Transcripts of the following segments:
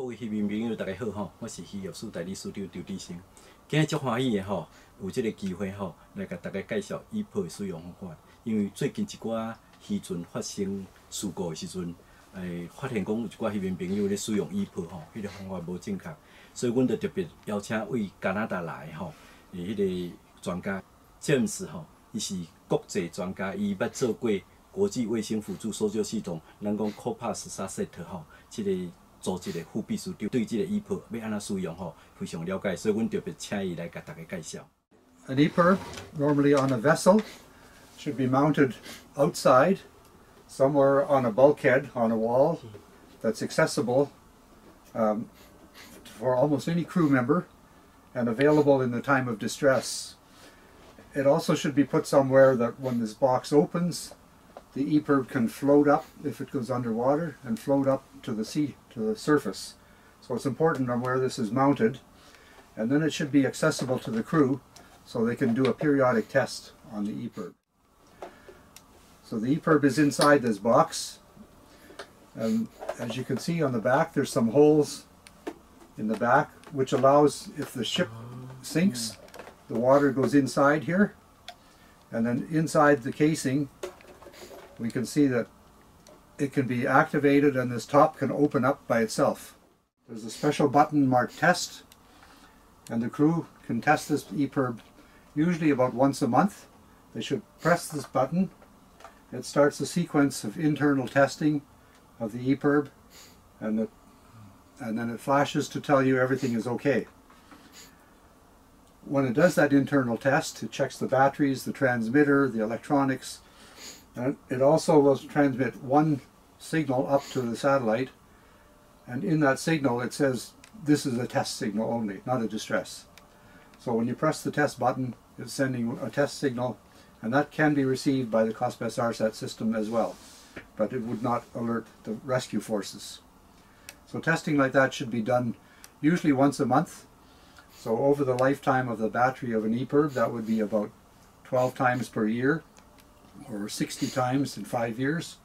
位渔民朋友，大家好吼，我是渔业署代理署长周志生。今日足欢喜的吼，有这个机会吼，来甲大家介绍Epirb的使用方法。因为最近一寡渔船发生事故的时阵，发现讲有一寡渔民朋友咧使用Epirb吼，迄个方法无正确，所以阮就特别邀请为加拿大来吼，迄个专家 James 吼，伊是国际专家，伊捌做过国际卫星辅助搜救系统，咱讲 COPAS set 吼，这个组织的副秘书长对这个Epirb要安怎使用吼，非常了解，所以阮特别请伊来甲大家介绍。An Epirb, normally on a vessel, should be mounted outside, somewhere on a bulkhead on a wall that's accessible for almost any crew member and available in the time of distress. It also should be put somewhere that when this box opens, the Epirb can float up if it goes underwater and float up to the sea, to the surface. So it's important on where this is mounted, and then it should be accessible to the crew so they can do a periodic test on the Epirb. So the Epirb is inside this box, and as you can see on the back there's some holes in the back which allows, if the ship sinks, the water goes inside here, and then inside the casing we can see that it can be activated and this top can open up by itself. There's a special button marked test, and the crew can test this Epirb usually about once a month. They should press this button. It starts a sequence of internal testing of the Epirb, and then it flashes to tell you everything is okay. When it does that internal test, it checks the batteries, the transmitter, the electronics, and it also will transmit one signal up to the satellite, and in that signal it says this is a test signal only, not a distress. So when you press the test button, it's sending a test signal, and that can be received by the COSPAS RSAT system as well, but it would not alert the rescue forces. So testing like that should be done usually once a month. So over the lifetime of the battery of an Epirb, that would be about 12 times per year, or 60 times in 5 years.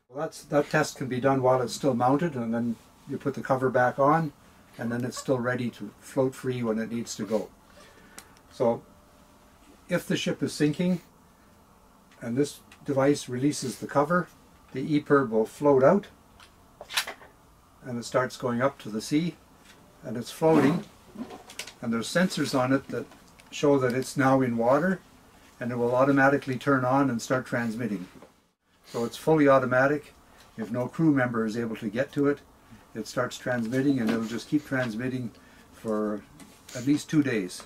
Well, that test can be done while it's still mounted, and then you put the cover back on, and then it's still ready to float free when it needs to go. So if the ship is sinking and this device releases the cover, the Epirb will float out and it starts going up to the sea, and it's floating, and there's sensors on it that show that it's now in water, and it will automatically turn on and start transmitting. So it's fully automatic. If no crew member is able to get to it, it starts transmitting, and it'll just keep transmitting for at least 2 days.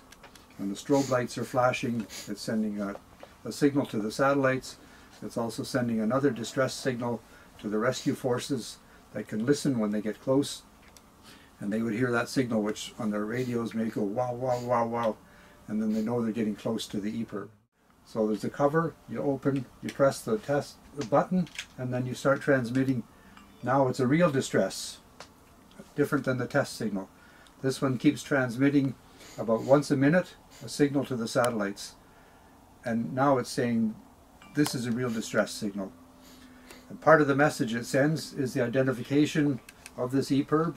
When the strobe lights are flashing, it's sending a signal to the satellites. It's also sending another distress signal to the rescue forces that can listen when they get close, and they would hear that signal, which on their radios may go wow, wow, wow, wow, and then they know they're getting close to the Epirb. So there's a cover, you open, you press the button, and then you start transmitting. Now it's a real distress, different than the test signal. This one keeps transmitting about once a minute, a signal to the satellites. And now it's saying this is a real distress signal. And part of the message it sends is the identification of this Epirb,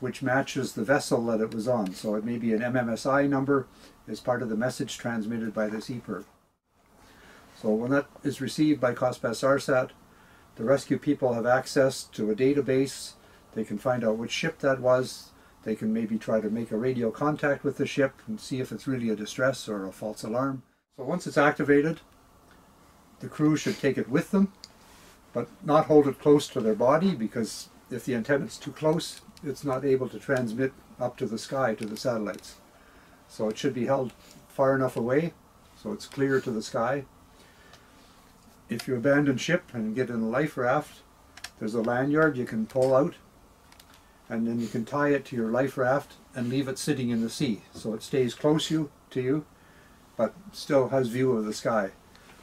which matches the vessel that it was on. So it may be an MMSI number as part of the message transmitted by this Epirb. So when that is received by COSPAS RSAT, the rescue people have access to a database. They can find out which ship that was. They can maybe try to make a radio contact with the ship and see if it's really a distress or a false alarm. So once it's activated, the crew should take it with them, but not hold it close to their body, because if the antenna is too close, it's not able to transmit up to the sky to the satellites. So it should be held far enough away so it's clear to the sky. If you abandon ship and get in a life raft, there's a lanyard you can pull out, and then you can tie it to your life raft and leave it sitting in the sea, so it stays close to you, but still has view of the sky.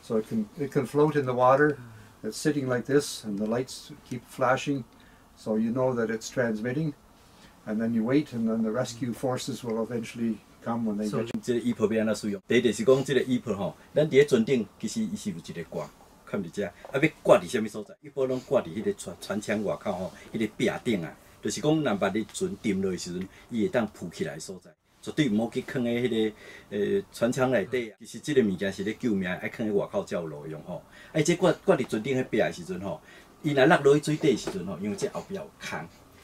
So it can float in the water. It's sitting like this, and the lights keep flashing, so you know that it's transmitting. And then you wait, and then the rescue forces will eventually come when they get you. 这个Epirb要安怎使用？第一就是讲这个Epirb吼，咱伫咧船顶其实伊是有一个挂。看伫遮，啊要挂伫什么所在？一般拢挂伫迄个船窗外口吼，迄个壁顶啊，就是讲，若捌你船沉落的时阵，伊会当浮起来的所在，绝对毋好去囥喺迄个船舱内底。其实即个物件是咧救命，爱囥喺外口才有路用吼。即挂伫船顶迄壁的时阵吼，伊若落落去水底的时阵吼，因为这后壁有空，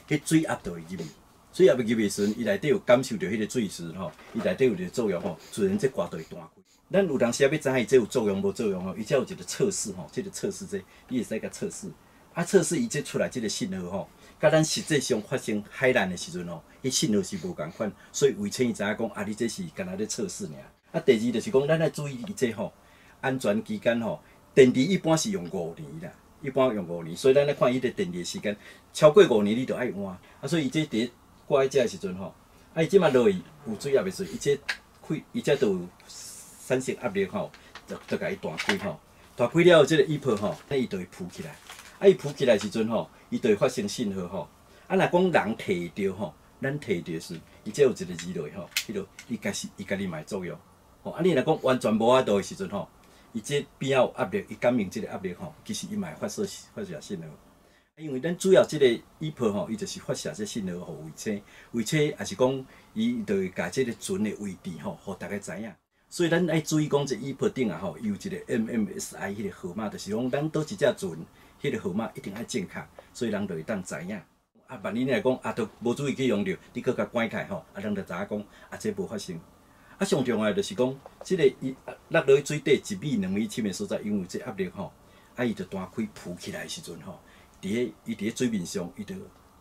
迄水压就会入去。水压要入去的时阵，伊内底有感受到迄个水时吼，伊内底有一个作用吼，自然这挂就会弹开。咱有当时啊要知影伊这有作用无作用吼，伊才有一个测试吼，这个测试你会使甲测试。测试伊这出来这个信号吼，甲咱实际上发生海难的时阵吼，迄信号是无共款，所以为请伊知影讲，你这是干那咧测试尔。第二就是讲，咱要注意伊这吼，安全期间吼，电池一般是用5年啦，一般用5年，所以咱来看伊个电池的时间超过5年，你就爱换。所以伊这伫挂喺遮的时阵吼，伊即马落去有水压的时阵，伊这就有产生压力吼，就甲伊弹开吼，弹开了后，这个Epirb吼，伊就会浮起来。伊浮起来时阵吼，伊就会发生信号吼。若讲人摕着吼，咱摕着时，伊只有一个字落去吼，伊家己嘛会作用。你若讲完全无法度的时阵吼，伊这边仔有压力，伊感应这个压力吼，其实伊嘛会发射信号。因为咱主要这个Epirb吼，伊就是发射这信号互卫星，卫星也是讲伊就会甲这个船的位置吼，互大家知影。所以咱爱注意讲，这Epirb顶啊吼，有一个 MMSI 迄个号码，就是讲咱倒一只船，迄个号码一定爱正确，所以人就会当知影。万一你来讲都无注意去用着，你搁甲关起来吼，人就知影讲这无发生。上重要就是讲，这个伊落落去水底1米、2米深的所在，因为这压力吼，伊就弹开浮起来的时阵吼，伊伫水面上，伊就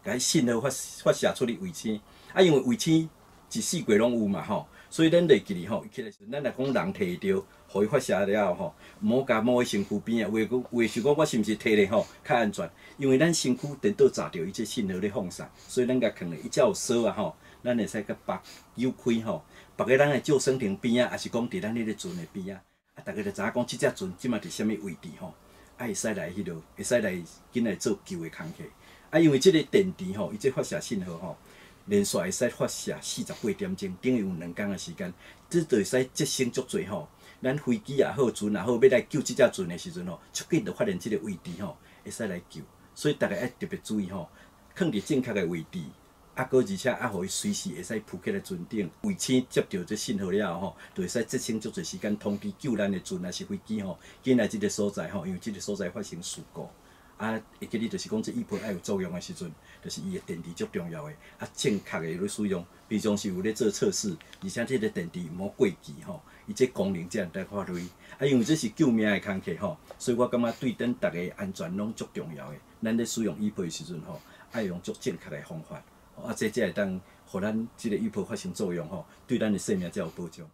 甲信号发射出去卫星。因为卫星一四季拢有嘛吼。所以咱就记哩吼，起来时阵，咱若讲人摕着，互伊发射了后吼，毋好甲摸喺身躯边啊。为想讲我是毋是摕咧吼较安全？因为咱身躯颠倒砸着伊这信号咧放散，所以咱甲放咧，伊才有锁啊吼。咱会使甲绑扭开吼，绑喺咱的救生艇边啊，也是讲伫咱迄个船的边啊。大家就知影讲，即只船即马伫啥物位置吼，会使来迄落，会使来紧来做救的工课。因为即个电池吼，伊这发射信号吼。连续会使发射48点钟，等于有2天的时间，这就会使节省足侪吼。咱飞机也好，船也好，要来救即只船的时阵吼，出紧就发现即个位置吼，会使来救。所以大家要特别注意吼，放伫正确的位置，而且互伊随时会使浮起来船顶，卫星接到这信号了后吼，就会使节省足侪时间，通知救咱的船还是飞机吼，紧来即个所在吼，因为即个所在发生事故。会记哩，就是讲这Epirb爱有作用的时阵，就是伊的电池足重要的，正确的咧使用，平常时有咧做测试，而且这个电池毋好过期吼，伊这功能才会发挥。因为这是救命的工课吼，所以我感觉对咱大家安全拢足重要的。咱咧使用Epirb的时阵吼，爱用足正确的方法，这才会当互咱这个Epirb发生作用吼，对咱的生命才有保障。